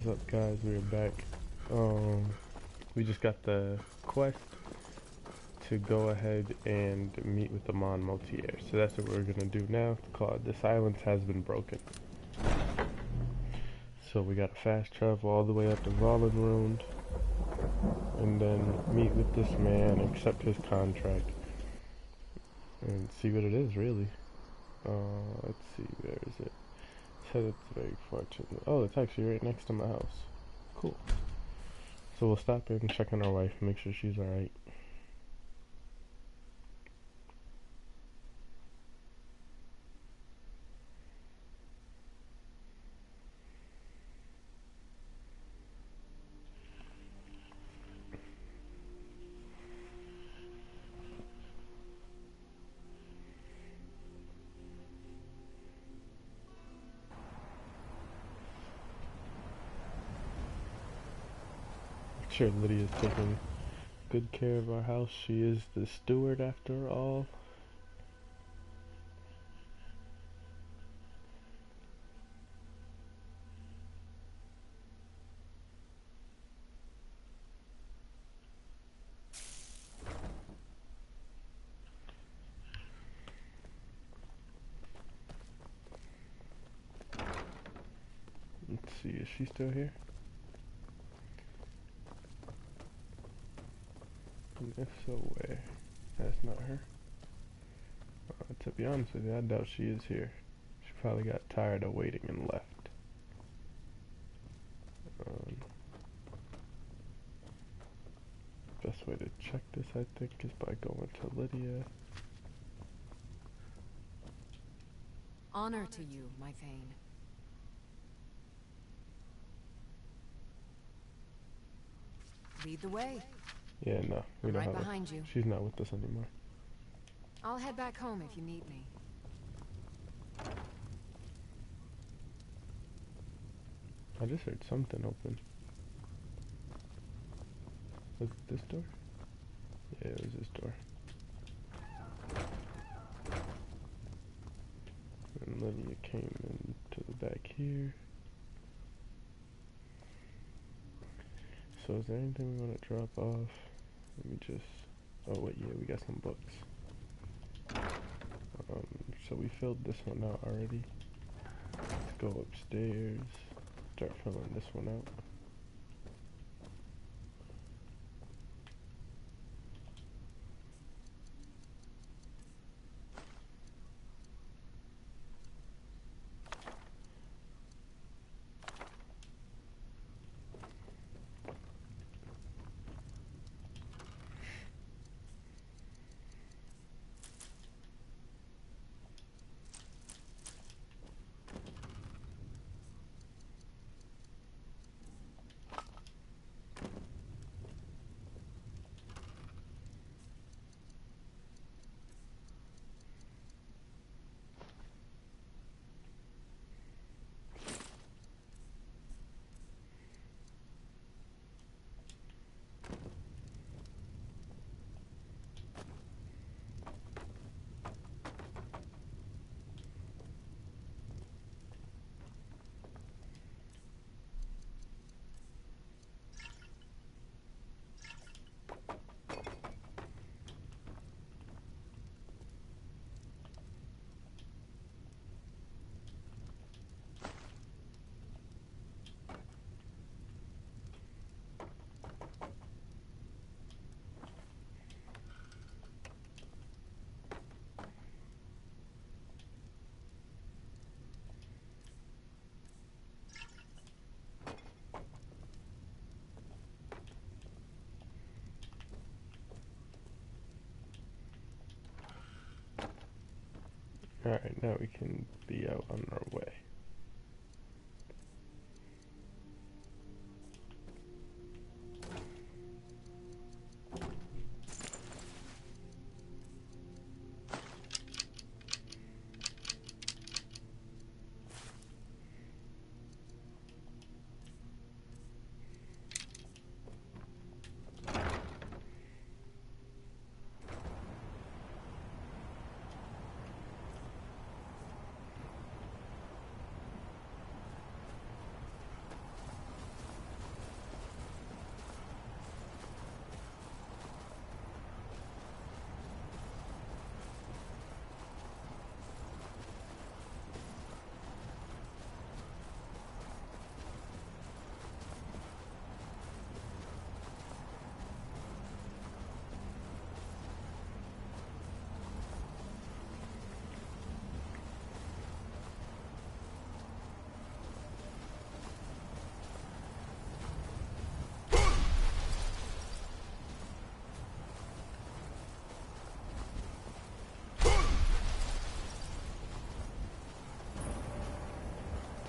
up, guys? We're back. We just got the quest to go ahead and meet with the Mon Motier. So that's what we're gonna do now. It's called The Silence Has Been Broken. So we gotta fast travel all the way up to Volenrund and then meet with this man, accept his contract, and see what it is, really. Let's see, where is it? Said it's very fortunate. Oh, it's actually right next to my house. Cool. So we'll stop in and check on our wife, make sure she's alright. Sure, Lydia's taking good care of our house. She is the steward after all. Let's see, is she still here? And if so, where? That's not her. To be honest with you, I doubt she is here. She probably got tired of waiting and left. Best way to check this, I think, is by going to Lydia. Honor to you, my Thane. Lead the way. Yeah, no, we I'm don't right have behind you. She's not with us anymore. I'll head back home if you need me. I just heard something open. Was it this door? Yeah, it was this door. And Lydia came into the back here. So is there anything we want to drop off? Let me just... Oh wait, yeah, we got some books. So we filled this one out already. Let's go upstairs. Start filling this one out. Alright, now we can be out on our way.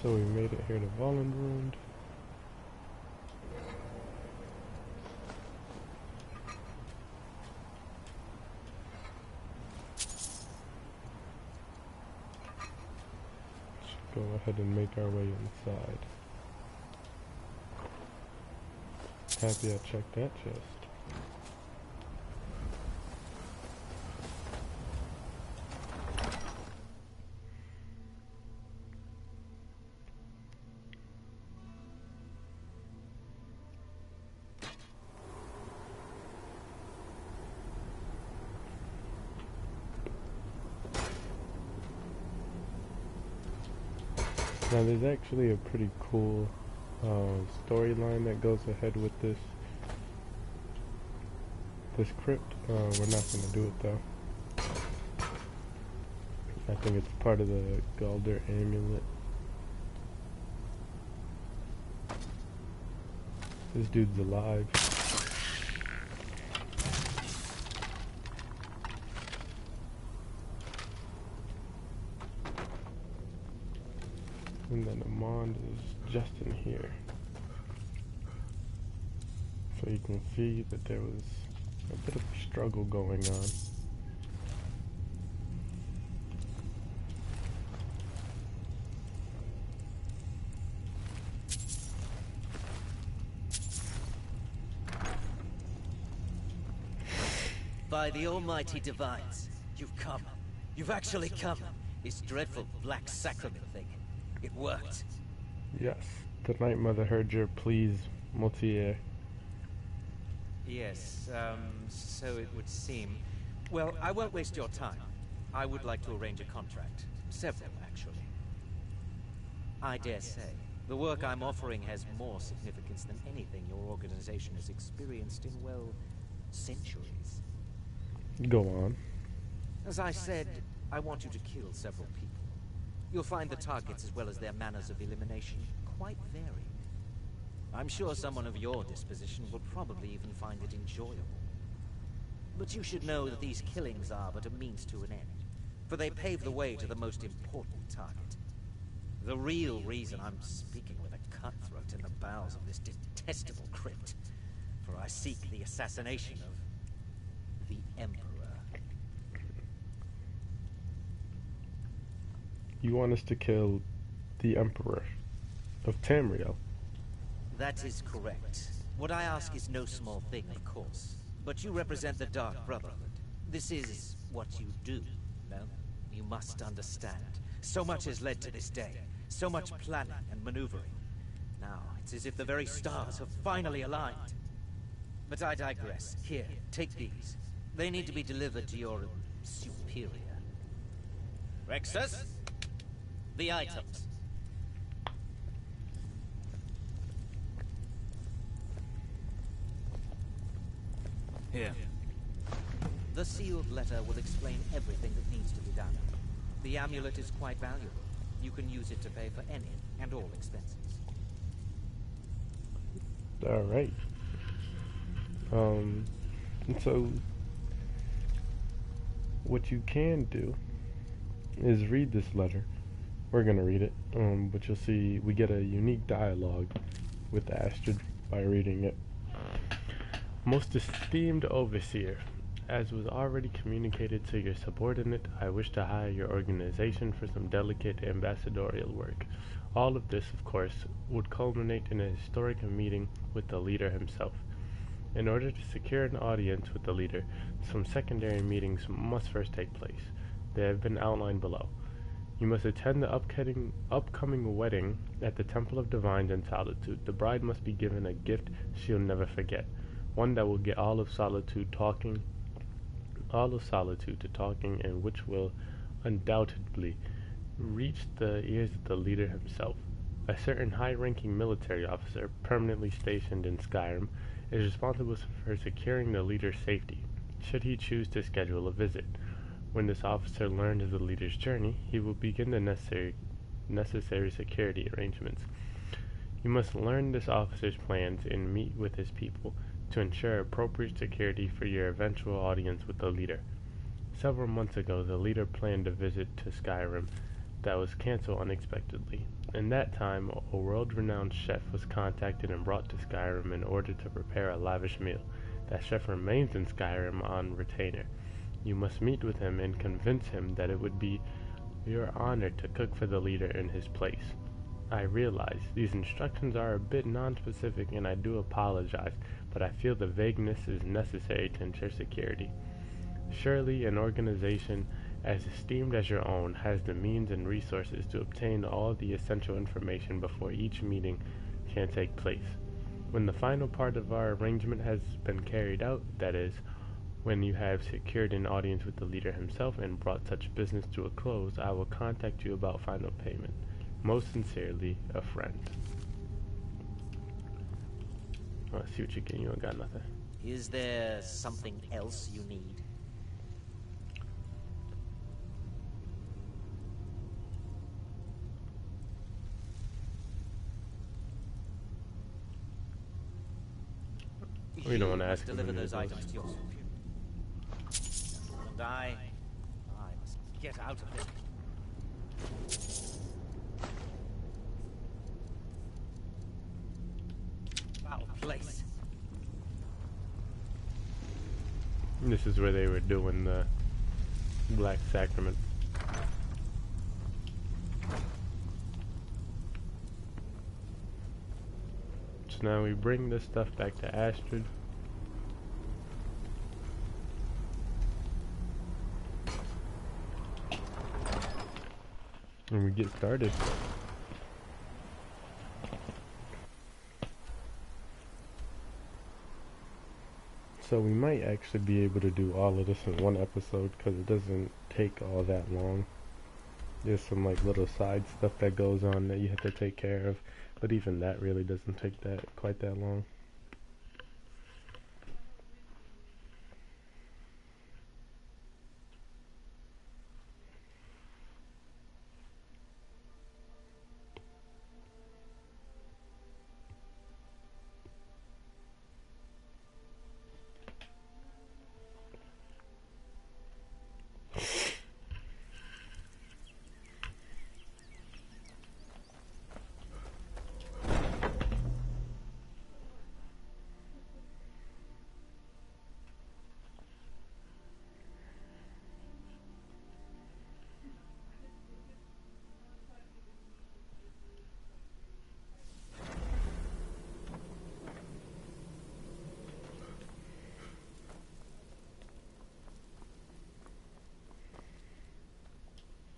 So we made it here to Vollenrund. Let's go ahead and make our way inside. Happy I checked that chest. Now there's actually a pretty cool storyline that goes ahead with this crypt. We're not going to do it though. I think it's part of the Galder amulet. This dude's alive. And then Amand is just in here. So you can see that there was a bit of a struggle going on. By the almighty divines, you've come. You've actually come. This dreadful black sacrament thing. It worked. Yes, the Night Mother heard your pleas, Motier. Yes, so it would seem. Well, I won't waste your time. I would like to arrange a contract. Several, actually. I dare say, the work I'm offering has more significance than anything your organization has experienced in, well, centuries. Go on. As I said, I want you to kill several people. You'll find the targets as well as their manners of elimination quite varied. I'm sure someone of your disposition will probably even find it enjoyable. But you should know that these killings are but a means to an end, for they pave the way to the most important target. The real reason I'm speaking with a cutthroat in the bowels of this detestable crypt, for I seek the assassination of the Emperor. You want us to kill the Emperor of Tamriel? That is correct. What I ask is no small thing, of course. But you represent the Dark Brotherhood. This is what you do, no? You must understand. So much has led to this day. So much planning and maneuvering. Now, it's as if the very stars have finally aligned. But I digress. Here, take these. They need to be delivered to your superior. Rexus? The items. Here. The sealed letter will explain everything that needs to be done. The amulet is quite valuable. You can use it to pay for any and all expenses. Alright. So what you can do is read this letter. We're gonna read it, but you'll see we get a unique dialogue with Astrid by reading it. Most esteemed Overseer, as was already communicated to your subordinate, I wish to hire your organization for some delicate ambassadorial work. All of this, of course, would culminate in a historic meeting with the leader himself. In order to secure an audience with the leader, some secondary meetings must first take place. They have been outlined below. You must attend the upcoming wedding at the Temple of Divines and Solitude. The bride must be given a gift she'll never forget. One that will get all of Solitude to talking, and which will undoubtedly reach the ears of the leader himself. A certain high-ranking military officer, permanently stationed in Skyrim, is responsible for securing the leader's safety, should he choose to schedule a visit. When this officer learns of the leader's journey, he will begin the necessary security arrangements. You must learn this officer's plans and meet with his people to ensure appropriate security for your eventual audience with the leader. Several months ago, the leader planned a visit to Skyrim that was cancelled unexpectedly. In that time, a world-renowned chef was contacted and brought to Skyrim in order to prepare a lavish meal. That chef remains in Skyrim on retainer. You must meet with him and convince him that it would be your honor to cook for the leader in his place. I realize these instructions are a bit non-specific and I do apologize, but I feel the vagueness is necessary to ensure security. Surely an organization as esteemed as your own has the means and resources to obtain all the essential information before each meeting can take place. When the final part of our arrangement has been carried out, that is, when you have secured an audience with the leader himself and brought such business to a close, I will contact you about final payment. Most sincerely, a friend. Let's see what you get. You ain't got nothing. Is there something else you need? We don't want to You ask must him deliver any of those those. items to your superior. And I must get out of this foul place. This is where they were doing the Black Sacrament. So now we bring this stuff back to Astrid. And we get started. So we might actually be able to do all of this in one episode because it doesn't take all that long. There's some like little side stuff that goes on that you have to take care of, but even that really doesn't take that quite that long.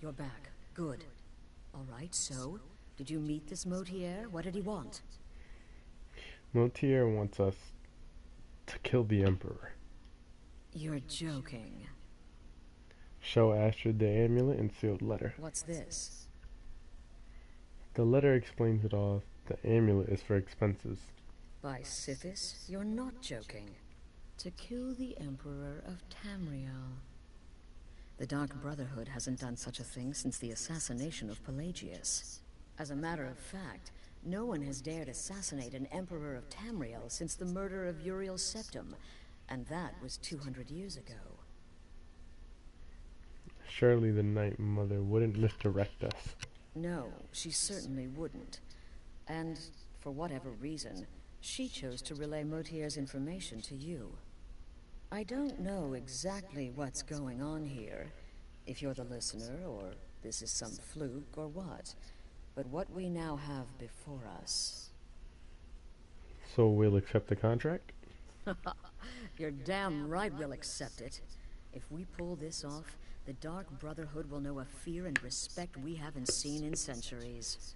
You're back. Good. All right, so, did you meet this Motier? What did he want? Motier wants us to kill the Emperor. You're joking. Show Astrid the amulet and sealed letter. What's this? The letter explains it all. The amulet is for expenses. By Sithis, you're not joking. To kill the Emperor of Tamriel. The Dark Brotherhood hasn't done such a thing since the assassination of Pelagius. As a matter of fact, no one has dared assassinate an Emperor of Tamriel since the murder of Uriel Septim, and that was 200 years ago. Surely the Night Mother wouldn't misdirect us. No, she certainly wouldn't. And, for whatever reason, she chose to relay Motier's information to you. I don't know exactly what's going on here, if you're the listener, or this is some fluke, or what. But what we now have before us... So we'll accept the contract? You're damn right we'll accept it. If we pull this off, the Dark Brotherhood will know a fear and respect we haven't seen in centuries.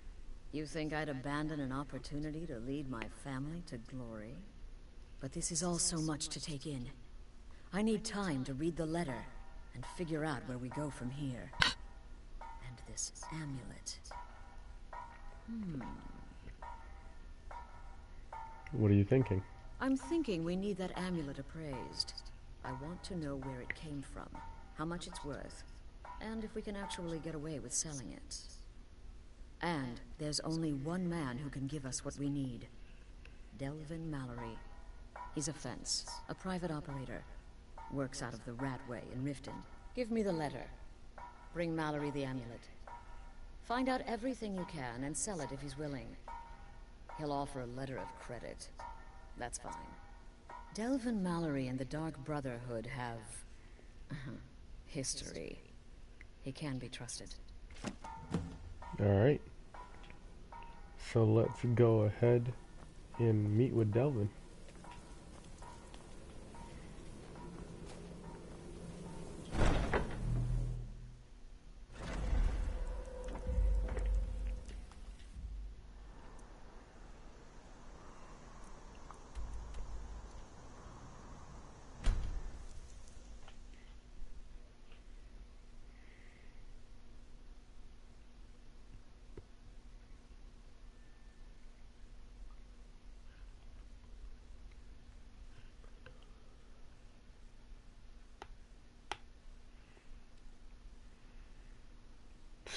You think I'd abandon an opportunity to lead my family to glory? But this is all so much to take in. I need time to read the letter and figure out where we go from here. And this amulet. What are you thinking? I'm thinking we need that amulet appraised. I want to know where it came from, how much it's worth, and if we can actually get away with selling it. And there's only one man who can give us what we need. Delvin Mallory. He's a fence, a private operator. Works out of the Ratway in Riften. Give me the letter. Bring Mallory the amulet. Find out everything you can and sell it if he's willing. He'll offer a letter of credit. That's fine. Delvin Mallory and the Dark Brotherhood have... history. He can be trusted. Alright. So let's go ahead and meet with Delvin.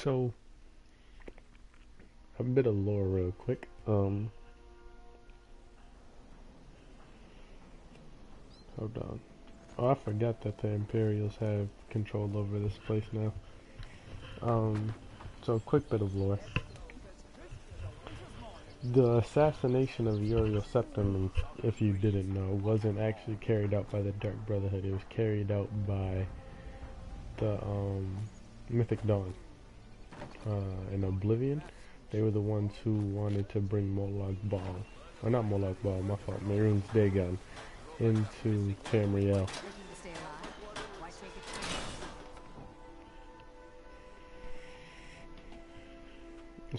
So, a bit of lore real quick. Hold on. Oh, I forgot that the Imperials have control over this place now. So a quick bit of lore. The assassination of Uriel Septim, if you didn't know, wasn't actually carried out by the Dark Brotherhood. It was carried out by the Mythic Dawn. In Oblivion, they were the ones who wanted to bring Molag Bal, or not Molag Bal, my fault, Mehrunes Dagon, into Tamriel.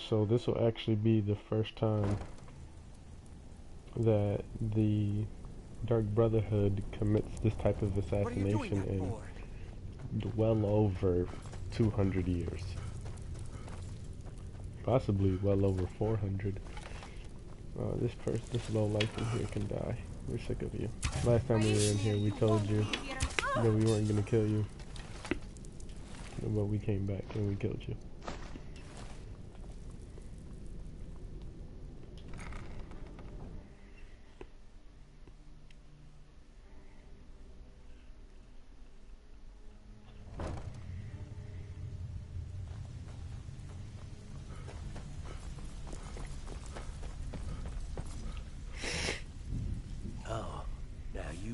So this will actually be the first time that the Dark Brotherhood commits this type of assassination in well over 200 years. Possibly well over 400. This low life in here can die. We're sick of you. Last time we were in here, we told you that we weren't gonna kill you, but we came back and we killed you.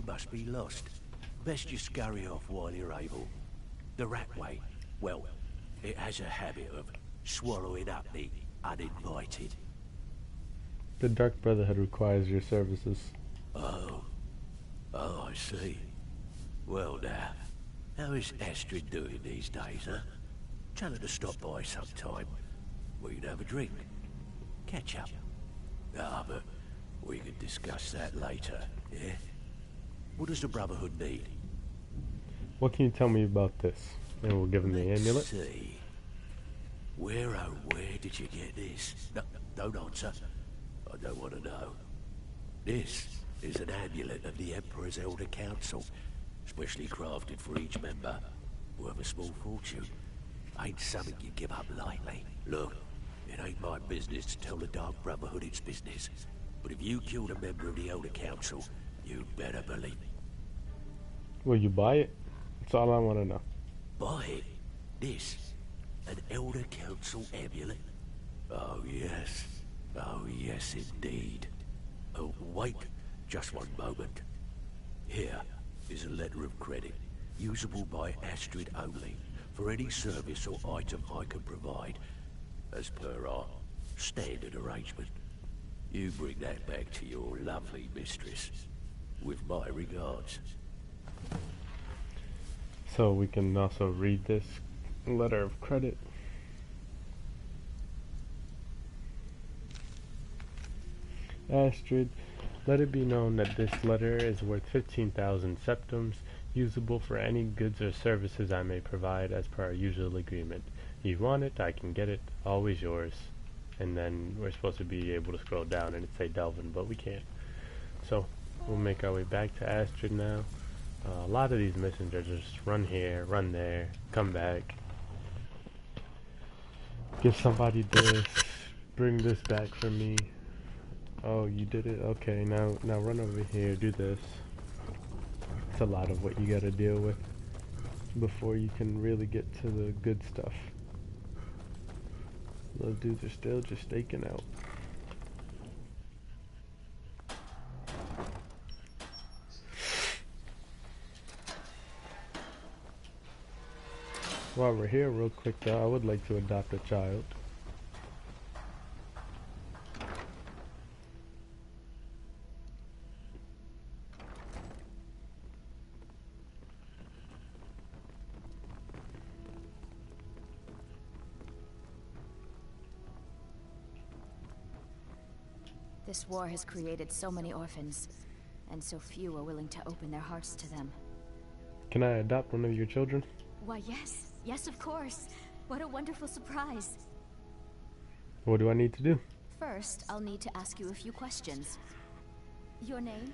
Must be lost. Best you scurry off while you're able. The Ratway, well, it has a habit of swallowing up the uninvited. The Dark Brotherhood requires your services. Oh, I see. Well now, how is Astrid doing these days, huh? Tell her to stop by sometime. We'd have a drink. Catch up. Ah, but we could discuss that later, yeah? What does the Brotherhood need? What can you tell me about this? And we'll give him the amulet. Let's see. Where did you get this? No, don't answer. I don't want to know. This is an amulet of the Emperor's Elder Council, specially crafted for each member, worth a small fortune. Ain't something you give up lightly. Look, it ain't my business to tell the Dark Brotherhood its business, but if you killed a member of the Elder Council, you'd better believe it. Will you buy it? That's all I want to know. Buy it? This? An Elder Council amulet? Oh yes. Oh yes indeed. Oh, wait just one moment. Here is a letter of credit, usable by Astrid only, for any service or item I can provide, as per our standard arrangement. You bring that back to your lovely mistress. With my regards. So we can also read this letter of credit. Astrid, let it be known that this letter is worth 15,000 septums, usable for any goods or services I may provide as per our usual agreement. You want it, I can get it, always yours. And then we're supposed to be able to scroll down and it say Delvin, but we can't. So we'll make our way back to Astrid now. A lot of these missions are just run here, run there, come back, give somebody this, bring this back for me. Oh, you did it? Okay, now run over here, do this. It's a lot of what you gotta deal with before you can really get to the good stuff. Those dudes are still just staking out. While we're here, real quick though, I would like to adopt a child. This war has created so many orphans, and so few are willing to open their hearts to them. Can I adopt one of your children? Why, yes. Yes, of course. What a wonderful surprise. What do I need to do? First, I'll need to ask you a few questions. Your name?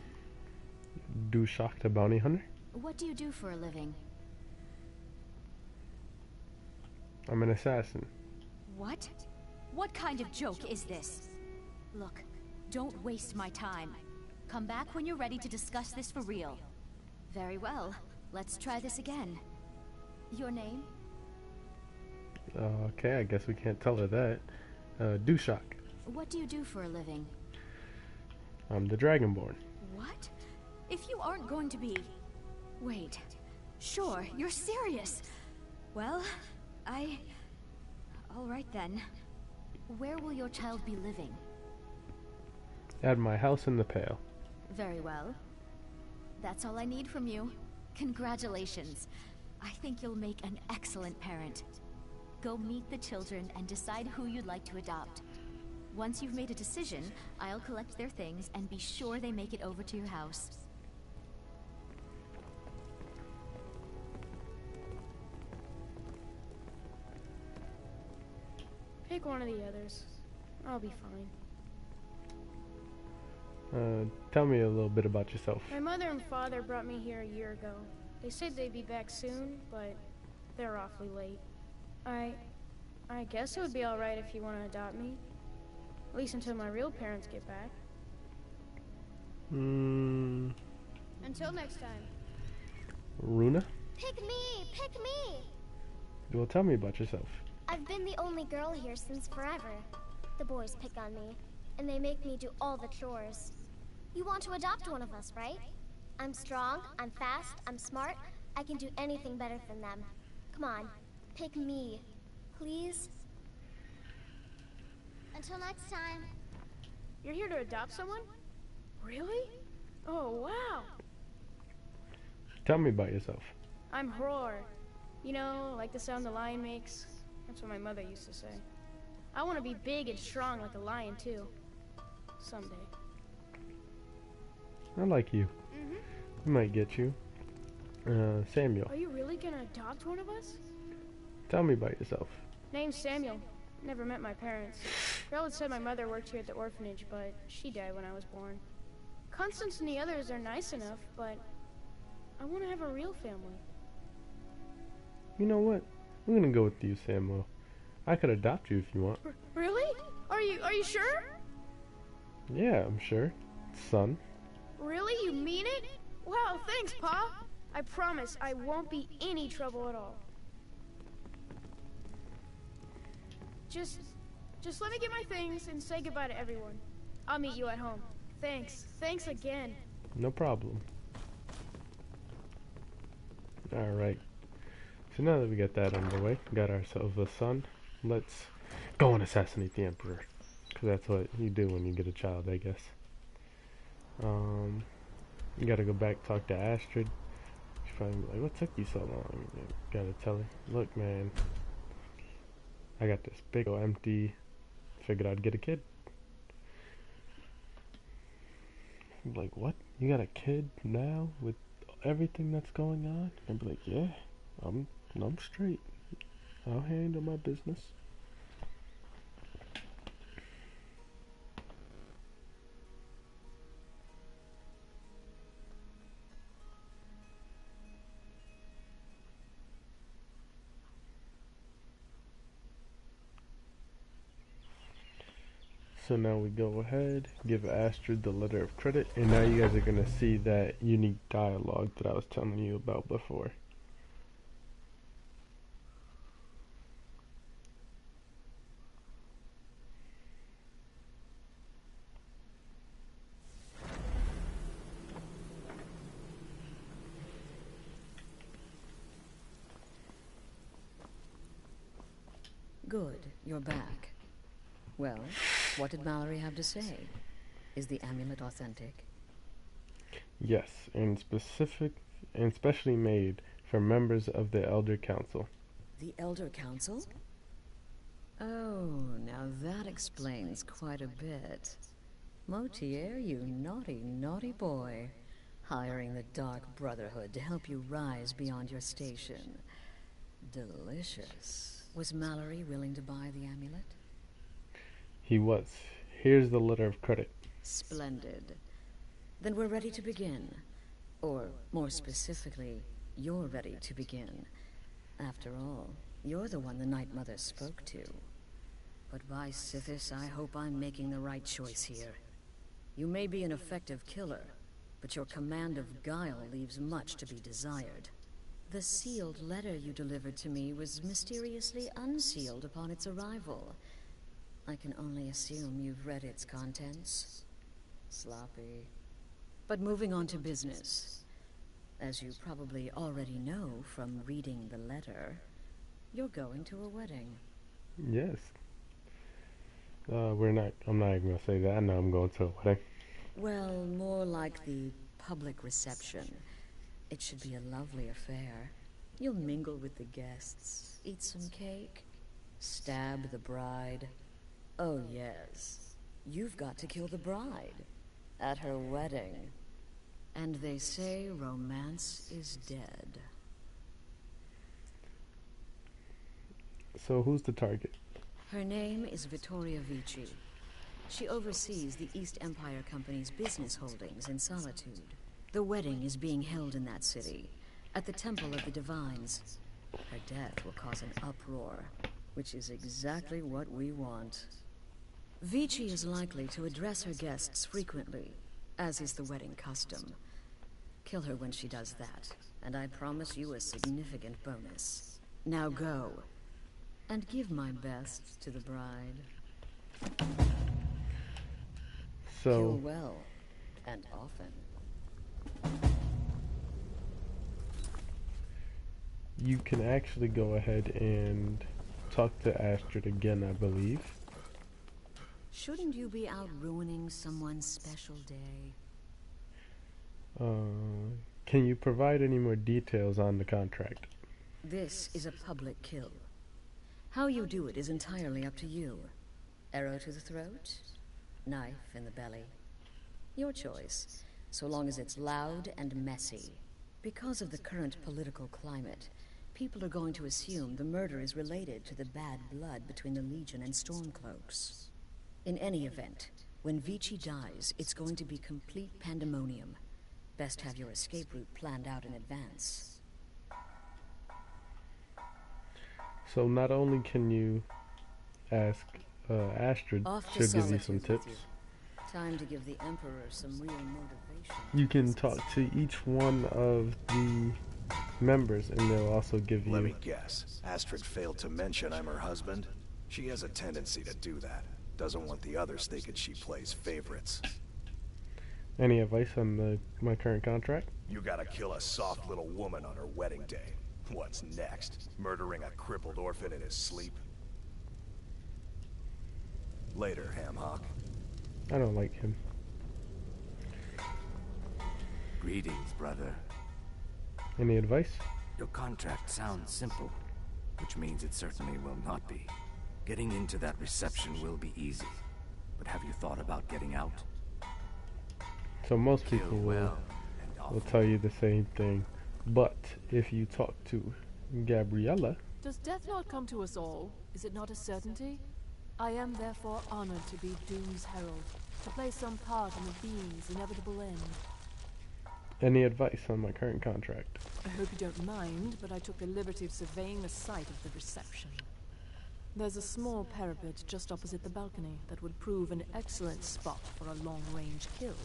Dushak the bounty hunter? What do you do for a living? I'm an assassin. What? What kind of joke is this? Look, don't waste my time. Come back when you're ready to discuss this for real. Very well. Let's try this again. Your name? Okay, I guess we can't tell her that. Dushak. What do you do for a living? I'm the Dragonborn. What? If you aren't going to be... Wait. Sure, you're serious. Well, all right then. Where will your child be living? At my house in the Pale. Very well. That's all I need from you. Congratulations. I think you'll make an excellent parent. Go meet the children and decide who you'd like to adopt. Once you've made a decision, I'll collect their things and be sure they make it over to your house. Pick one of the others. I'll be fine. Tell me a little bit about yourself. My mother and father brought me here a year ago. They said they'd be back soon, but they're awfully late. I guess it would be alright if you want to adopt me. At least until my real parents get back. Until next time. Runa? Pick me! Pick me! Well, tell me about yourself. I've been the only girl here since forever. The boys pick on me, and they make me do all the chores. You want to adopt one of us, right? I'm strong, I'm fast, I'm smart. I can do anything better than them. Come on, pick me. Please? Until next time. You're here to adopt someone? Really? Oh, wow! Tell me about yourself. I'm Roar. You know, like the sound the lion makes? That's what my mother used to say. I want to be big and strong like a lion, too. Someday. I like you. I might get you. Samuel. Are you really gonna adopt one of us? Tell me about yourself. Name's Samuel. Never met my parents. Rel said my mother worked here at the orphanage, but she died when I was born. Constance and the others are nice enough, but I want to have a real family. You know what? I'm gonna go with you, Samuel. I could adopt you if you want. Really? Are you sure? Yeah, I'm sure. Son. Really? You mean it? Wow, thanks, Pa. I promise I won't be any trouble at all. Just let me get my things and say goodbye to everyone. I'll meet you at home. Thanks. Thanks again. No problem. Alright. So now that we got that underway, got ourselves a son, let's go and assassinate the Emperor. Because that's what you do when you get a child, I guess. You gotta go back, talk to Astrid. She's probably like, what took you so long? You gotta tell her, look man, I got this big old empty, figured I'd get a kid. I'm like, what? You got a kid now with everything that's going on? And be like, yeah, I'm straight. I'll handle my business. So now we go ahead, give Astrid the letter of credit, and now you guys are going to see that unique dialogue that I was telling you about before. Good, you're back. Well, what did Mallory have to say? Is the amulet authentic? Yes, and specially made for members of the Elder Council. The Elder Council? Oh, now that explains quite a bit. Motier, you naughty, naughty boy. Hiring the Dark Brotherhood to help you rise beyond your station. Delicious. Was Mallory willing to buy the amulet? He was. Here's the letter of credit. Splendid. Then we're ready to begin. Or, more specifically, you're ready to begin. After all, you're the one the Night Mother spoke to. But by Sithis, I hope I'm making the right choice here. You may be an effective killer, but your command of guile leaves much to be desired. The sealed letter you delivered to me was mysteriously unsealed upon its arrival. I can only assume you've read its contents. Sloppy. But moving on to business. As you probably already know from reading the letter, you're going to a wedding. Yes. I'm not even gonna say that. I know I'm going to a wedding. Well, more like the public reception. It should be a lovely affair. You'll mingle with the guests, eat some cake, stab the bride. Oh yes, you've got to kill the bride at her wedding. And they say romance is dead. So who's the target? Her name is Vittoria Vici. She oversees the East Empire Company's business holdings in Solitude. The wedding is being held in that city, at the Temple of the Divines. Her death will cause an uproar, which is exactly what we want. Vici is likely to address her guests frequently, as is the wedding custom. Kill her when she does that, and I promise you a significant bonus. Now go, and give my best to the bride. Kill So, well, and often. you can actually go ahead and talk to Astrid again, I believe. Shouldn't you be out ruining someone's special day? Can you provide any more details on the contract? This is a public kill. How you do it is entirely up to you. Arrow to the throat? Knife in the belly? Your choice, so long as it's loud and messy. Because of the current political climate, people are going to assume the murder is related to the bad blood between the Legion and Stormcloaks. In any event, when Vici dies, it's going to be complete pandemonium. Best have your escape route planned out in advance. So not only can you ask Astrid, Off to she'll give you Solitude some with tips. you. Time to give the Emperor some real motivation. You can talk to each one of the members and they'll also give Let you... me guess. Astrid failed to mention I'm her husband. She has a tendency to do that. Doesn't want the others thinking she plays favorites. Any advice on my current contract? You gotta kill a soft little woman on her wedding day. What's next? Murdering a crippled orphan in his sleep? Later, Hamhock. I don't like him. Greetings, brother. Any advice? Your contract sounds simple, which means it certainly will not be. Getting into that reception will be easy, but have you thought about getting out? So most Kill people well and will often. tell you the same thing. But if you talk to Gabriella, Does death not come to us all? Is it not a certainty? I am therefore honored to be Doom's herald, to play some part in the being's inevitable end. any advice on my current contract? I hope you don't mind, but I took the liberty of surveying the site of the reception. There's a small parapet just opposite the balcony that would prove an excellent spot for a long-range kill.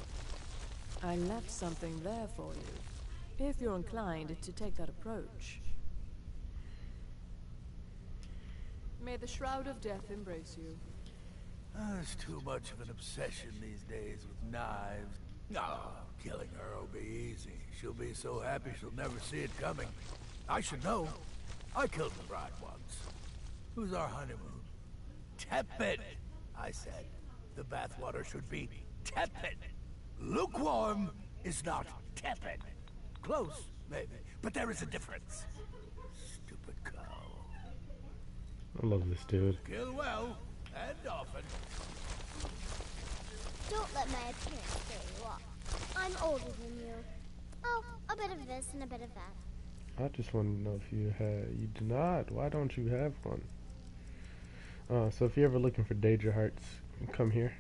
I left something there for you, if you're inclined to take that approach. May the Shroud of Death embrace you. It's too much of an obsession these days with knives. No, killing her will be easy. She'll be so happy she'll never see it coming. I should know. I killed the bride once. Who's our honeymoon? Tepid, I said. The bathwater should be tepid. Lukewarm is not tepid. Close, maybe, but there is a difference. Stupid cow. I love this dude. Kill well, and often. Don't let my appearance scare you off. I'm older than you. Oh, a bit of this and a bit of that. I just want to know if you do not. Why don't you have one? So if you're ever looking for Daedra hearts, come here.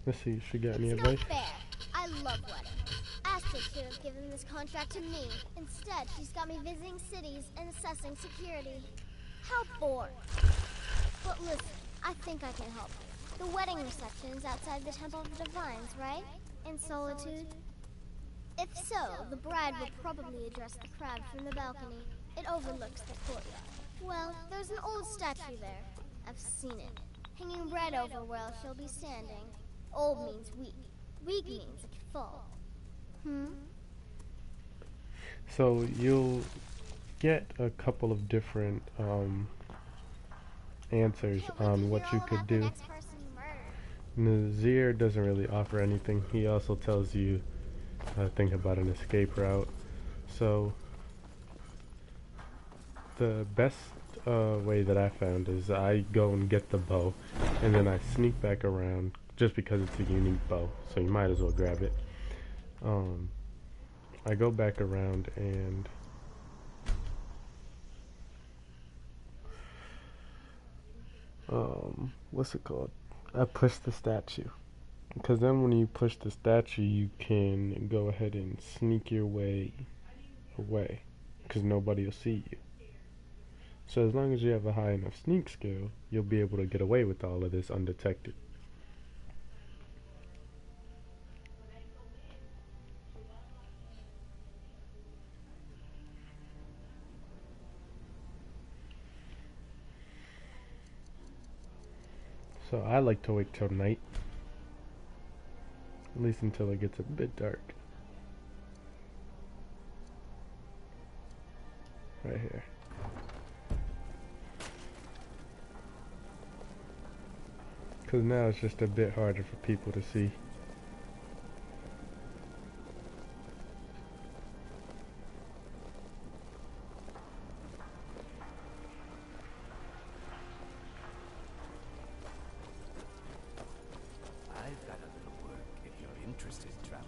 Let's see if she got any It's advice. not fair. I love weddings. Astrid should have given this contract to me. Instead, she's got me visiting cities and assessing security. How bored. But listen, I think I can help you. The wedding reception is outside the Temple of the Divines, right? In Solitude? If so, the bride will probably address the crowd from the balcony. It overlooks the courtyard. Well, there's an old statue there. I've seen it. Hanging right over where she'll be standing. Old means weak. Weak means it's full. So you'll get a couple of different answers on what you could do. Nazir doesn't really offer anything. He also tells you think about an escape route. So the best way that I found is I go and get the bow, and then I sneak back around just because it's a unique bow, so you might as well grab it. I go back around and what's it called? I push the statue. Because then when you push the statue, you can go ahead and sneak your way away. Because nobody will see you. So as long as you have a high enough sneak skill, you'll be able to get away with all of this undetected. So I like to wait till night. At least until it gets a bit dark. Right here. Because now it's just a bit harder for people to see. I've got a little work if you're interested, traveler.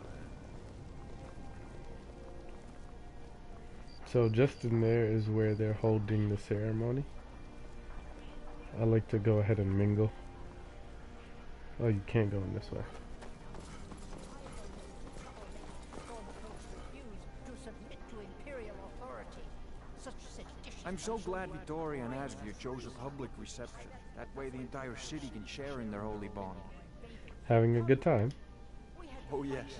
So just in there is where they're holding the ceremony. I like to go ahead and mingle. Oh, you can't go in this way. I'm so glad Vittoria and Asgir chose a public reception. That way the entire city can share in their holy bond. Having a good time. Oh yes.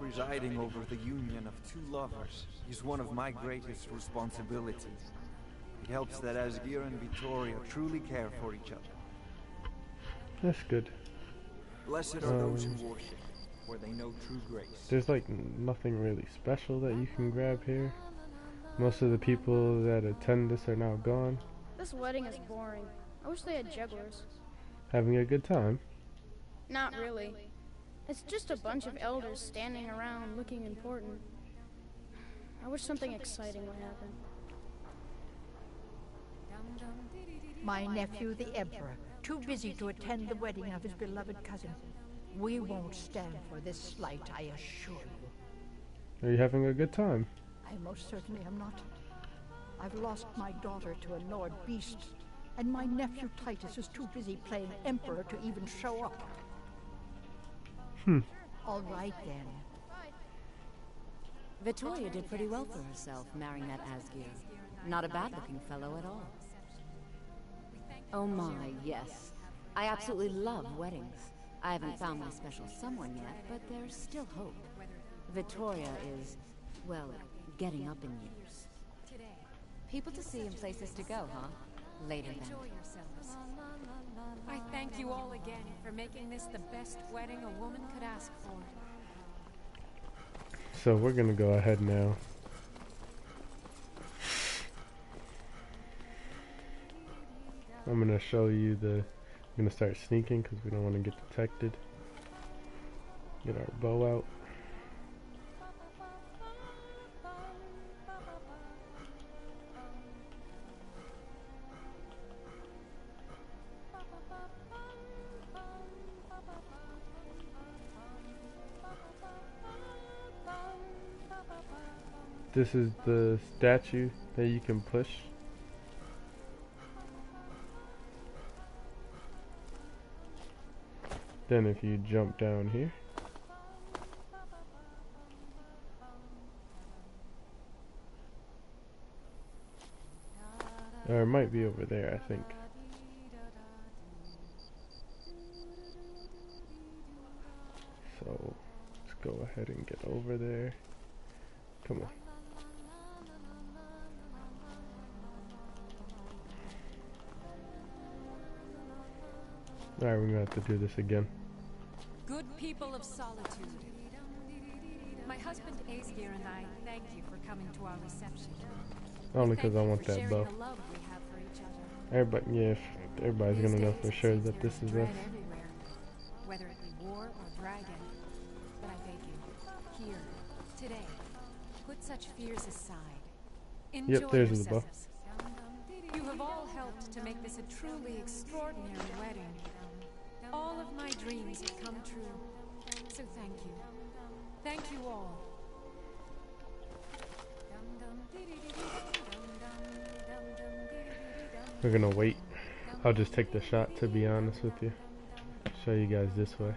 Presiding over the union of two lovers is one of my greatest responsibilities. It helps that Asgir and Vittoria truly care for each other. That's good. Blessed are those who worship, where they know true grace. There's like nothing really special that you can grab here. Most of the people that attend this are now gone. This wedding is boring. I wish they had jugglers. Having a good time. Not really. It's just a bunch of elders standing around looking important. I wish something exciting would happen. My nephew, the Emperor, too busy to attend the wedding of his beloved cousin. We won't stand for this slight, I assure you. Are you having a good time? I most certainly am not. I've lost my daughter to a Lord Beast, and my nephew Titus is too busy playing Emperor to even show up. All right, then. Vittoria did pretty well for herself, marrying that Asgir. Not a bad-looking fellow at all. Oh my, yes. I absolutely love weddings. I haven't found my special someone yet, but there's still hope. Vittoria is, well, getting up in years. People to see and places to go, huh? Later then. Enjoy yourselves. I thank you all again for making this the best wedding a woman could ask for. So we're gonna go ahead now. I'm I'm gonna show you the. I'm gonna start sneaking because we don't want to get detected. Get our bow out. This is the statue that you can push. Then if you jump down here, or it might be over there, I think. So let's go ahead and get over there. Come on. Alright, we're gonna have to do this again. Good people of solitude. My husband Aesgeir and I thank you for coming to our reception. Only because I want that bow. Everybody, yeah, everybody's gonna know for sure that this is us. Whether it be war or dragon. But I beg you, here, today, put such fears aside. Enjoy Yep, there's the bow. You have all helped to make this a truly extraordinary wedding. All of my dreams have come true. So thank you. Thank you all. We're gonna wait. I'll just take the shot, to be honest with you. Show you guys this way.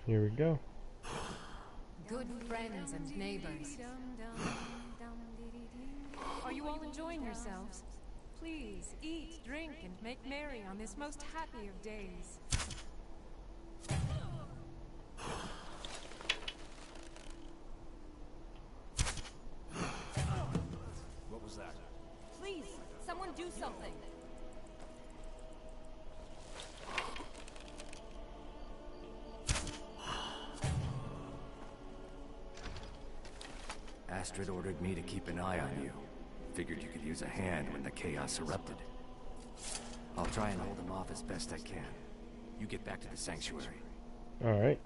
Here we go. Good friends and neighbors. Are you all enjoying yourselves? Please eat, drink, and make merry on this most happy of days. What was that? Please, someone do something. Astrid ordered me to keep an eye on you. Figured you could use a hand when the chaos erupted. I'll try and hold him off as best I can. You get back to the sanctuary. Alright.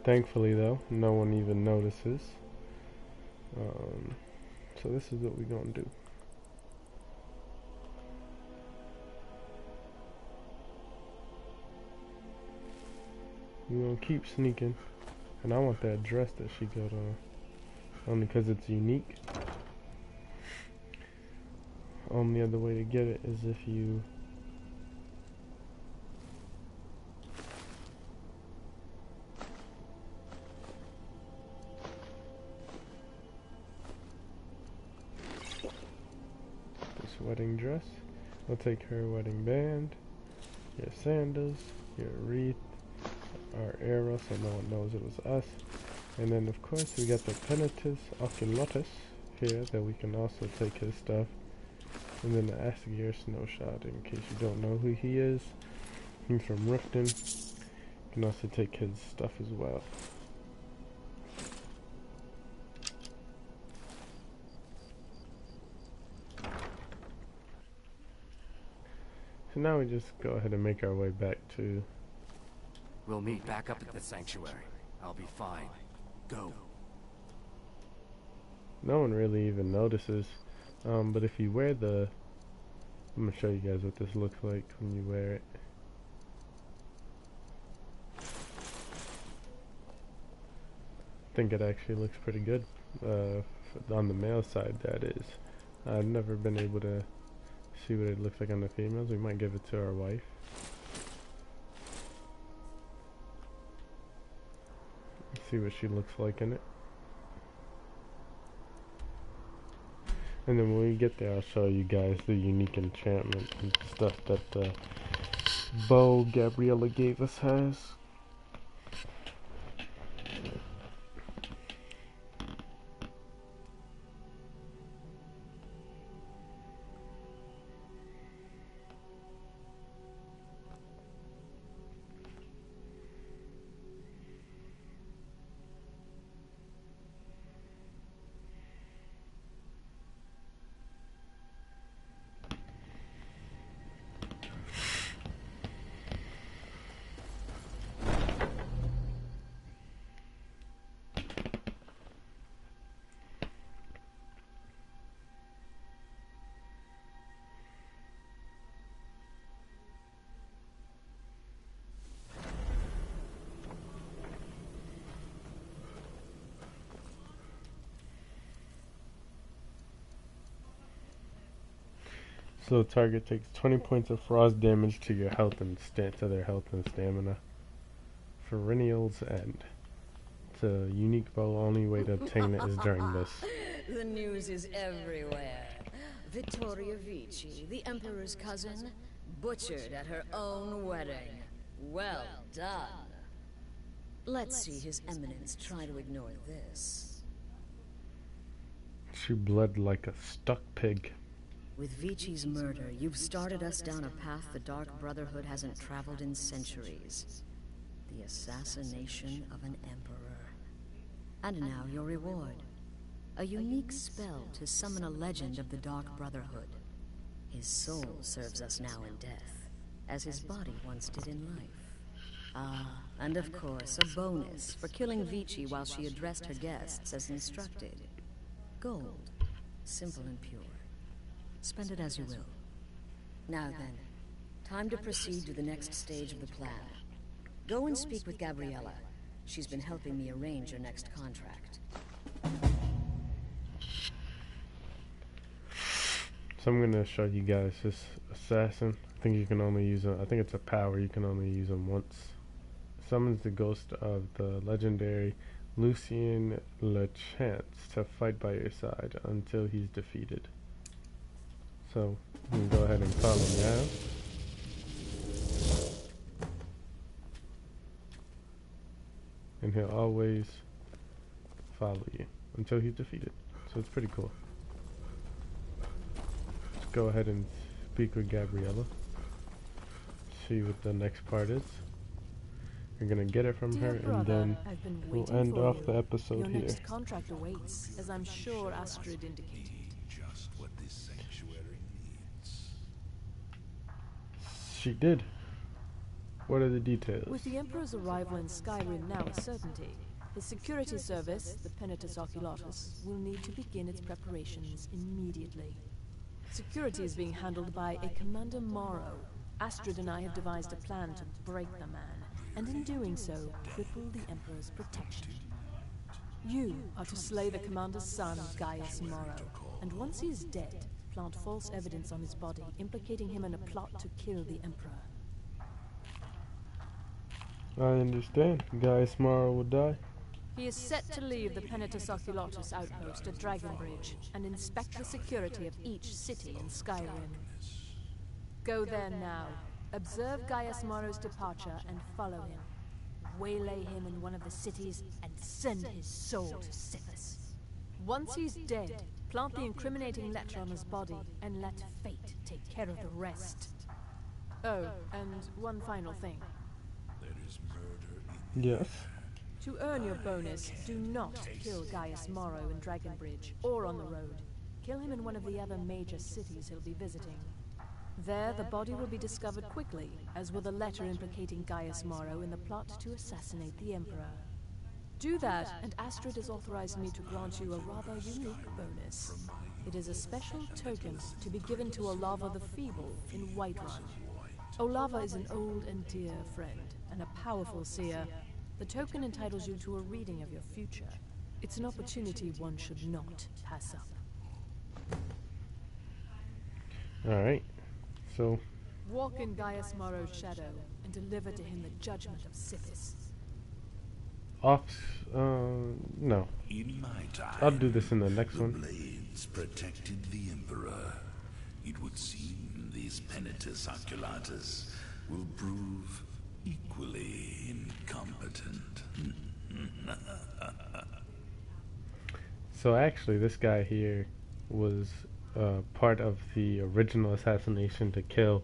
Thankfully though, no one even notices. So this is what we're gonna do. We're gonna keep sneaking. And I want that dress that she got on. Only because it's unique. Only other way to get it is if you... this wedding dress. We'll take her wedding band, your sandals, your wreath, our arrow so no one knows it was us. And then of course we got the Penitus Oculotus here that we can also take his stuff. And then the Aesgeir Snowshot, in case you don't know who he is. He's from Riften. You can also take his stuff as well. So now we just go ahead and make our way back to We'll meet back up at the sanctuary. I'll be fine. Go. No one really even notices. But if you wear the... I'm gonna show you guys what this looks like when you wear it. I think it actually looks pretty good. On the male side, that is. I've never been able to see what it looks like on the females. We might give it to our wife. See what she looks like in it. And then when we get there, I'll show you guys the unique enchantment and stuff that the bow Gabriella gave us has. So the target takes 20 points of frost damage to your health and their health and stamina. Perennials end. It's a unique bow. Only way to obtain it is during this. The news is everywhere. Vittoria Vici, the Emperor's cousin, butchered at her own wedding. Well done. Let's see His Eminence try to ignore this. She bled like a stuck pig. With Vici's murder, you've started us down a path the Dark Brotherhood hasn't traveled in centuries. The assassination of an emperor. And now your reward. A unique spell to summon a legend of the Dark Brotherhood. His soul serves us now in death, as his body once did in life. Ah, and of course, a bonus for killing Vici while she addressed her guests as instructed. Gold. Simple and pure. Spend it as you will. Now then, time to proceed to the next stage of the plan. Go and speak with Gabriella. She's been helping me arrange your next contract. So I'm gonna show you guys this assassin. I think you can only use I think it's a power, you can only use him once. Summons the ghost of the legendary Lucien Lechance to fight by your side until he's defeated. So, you can go ahead and call him now. And he'll always follow you until he's defeated. So it's pretty cool. Let's go ahead and speak with Gabriella. See what the next part is. You're gonna get it from her, and then we'll end off the episode Your here. next contract awaits, as I'm sure Astrid indicated. She did. What are the details? With the Emperor's arrival in Skyrim now a certainty, his security service, the Penitus Oculatus, will need to begin its preparations immediately. Security is being handled by a Commander Morrow. Astrid and I have devised a plan to break the man, and in doing so, cripple the Emperor's protection. You are to slay the Commander's son, Gaius Morrow, and once he is dead, plant false evidence on his body, implicating him in a plot to kill the Emperor. I understand. Gaius Morrow will die. He is set to leave the Penitus Oculatus outpost at Dragonbridge and inspect the security of each city in Skyrim. Go there now, observe Gaius Morrow's departure and follow him. Waylay him in one of the cities and send his soul to Sithis. Once he's dead, plant the incriminating letter on his body and let fate take care of the rest. Oh, and one final thing. Yes. To earn your bonus, do not kill Gaius Morrow in Dragonbridge or on the road. Kill him in one of the other major cities he'll be visiting. There, the body will be discovered quickly, as will the letter implicating Gaius Maro in the plot to assassinate the Emperor. Do that, and Astrid has authorized me to grant you a rather unique bonus. It is a special token to be given to Olava the Feeble in Whiterun. Olava is an old and dear friend, and a powerful seer. The token entitles you to a reading of your future. It's an opportunity one should not pass up. Alright, so... Walk in Gaius Maro's shadow, and deliver to him the judgment of Sithis. No. In my time, I'll do this in the next the one. blades protected the Emperor. It would seem these Penitus Oculatus will prove equally incompetent. So actually, this guy here was part of the original assassination to kill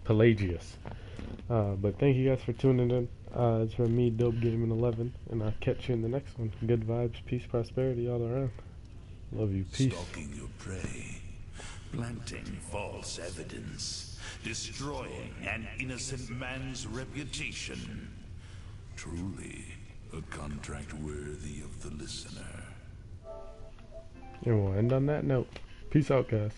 Pelagius. But thank you guys for tuning in. It's from me, Dope Gaming 11, and I'll catch you in the next one. Good vibes, peace, prosperity all around. Love you, peace. Stalking your prey, planting false evidence, destroying an innocent man's reputation. Truly, a contract worthy of the listener. And we'll end on that note. Peace out, guys.